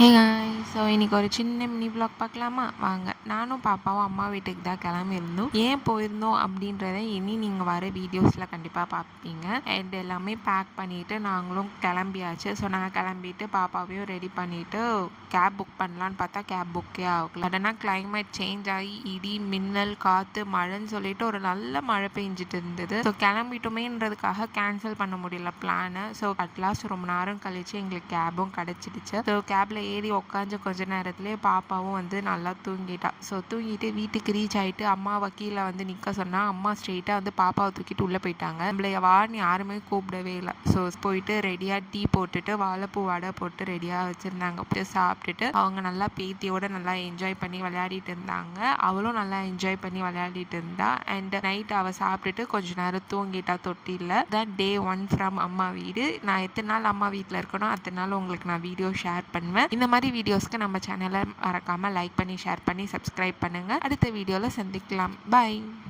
Hey guys, so இன்றைக்கி ஒரு சின்ன மினி vlog பார்க்கலாமா? வாங்க. நானும் பாப்பாவும் அம்மா வீட்டுக்கு தான் கிளம்பியிருந்தோம். ஏன் போயிருந்தோம் அப்படின்றத இனி நீங்கள் வர வீடியோஸில் கண்டிப்பாக பார்ப்பீங்க. அண்ட் எல்லாமே பேக் பண்ணிவிட்டு நாங்களும் கிளம்பியாச்சு. ஸோ நான் கிளம்பிட்டு பாப்பாவையும் ரெடி பண்ணிவிட்டு கேப் புக் பண்ணலான்னு பார்த்தா கேப் புக்கே ஆகல. சடனாக கிளைமேட் சேஞ்ச் ஆகி இடி மின்னல் காற்று மழைன்னு சொல்லிட்டு ஒரு நல்ல மழை பெஞ்சிட்டு இருந்தது. ஸோ கிளம்பிட்டோமேன்றதுக்காக கேன்சல் பண்ண முடியல பிளானை. ஸோ அட்லாஸ்ட் ரொம்ப நேரம் கழிச்சு எங்களுக்கு கேபும் கிடச்சிடுச்சு. ஸோ கேபில் ஏறி உட்காந்து கொஞ்ச நேரத்துலேயே பாப்பாவும் வந்து நல்லா தூங்கிட்டா. ஸோ தூங்கிட்டு வீட்டுக்கு ரீச் ஆகிட்டு அம்மாவை கீழே வந்து நிற்க சொன்னால் அம்மா ஸ்ட்ரெயிட்டாக வந்து பாப்பாவை தூக்கிட்டு உள்ளே போயிட்டாங்க. நம்மளை வான்னு யாருமே கூப்பிடவே இல்லை. ஸோ போயிட்டு ரெடியாக டீ போட்டுட்டு வாழைப்பூ வடை போட்டு ரெடியாக வச்சுருந்தாங்க. போய் சாப்பிட்டுட்டு அவங்க நல்லா பேத்தியோட நல்லா என்ஜாய் பண்ணி விளையாடிட்டு இருந்தாங்க. அவளும் நல்லா என்ஜாய் பண்ணி விளையாடிட்டு இருந்தா. அண்ட் நைட் அவள் சாப்பிட்டுட்டு கொஞ்ச நேரம் தூங்கிட்டா தொட்டியில். தான் டே 1 ஃப்ரம் அம்மா வீடு. நான் எத்தனை நாள் அம்மா வீட்டில் இருக்கணும் அத்தனை நாள் உங்களுக்கு நான் வீடியோ ஷேர் பண்ணுவேன். இந்த மாதிரி வீடியோஸ்க்கு நம்ம சேனலை மறக்காமல் லைக் பண்ணி ஷேர் பண்ணி சப்ஸ்கிரைப் பண்ணுங்கள். அடுத்த வீடியோவில் சந்திக்கலாம். பாய்.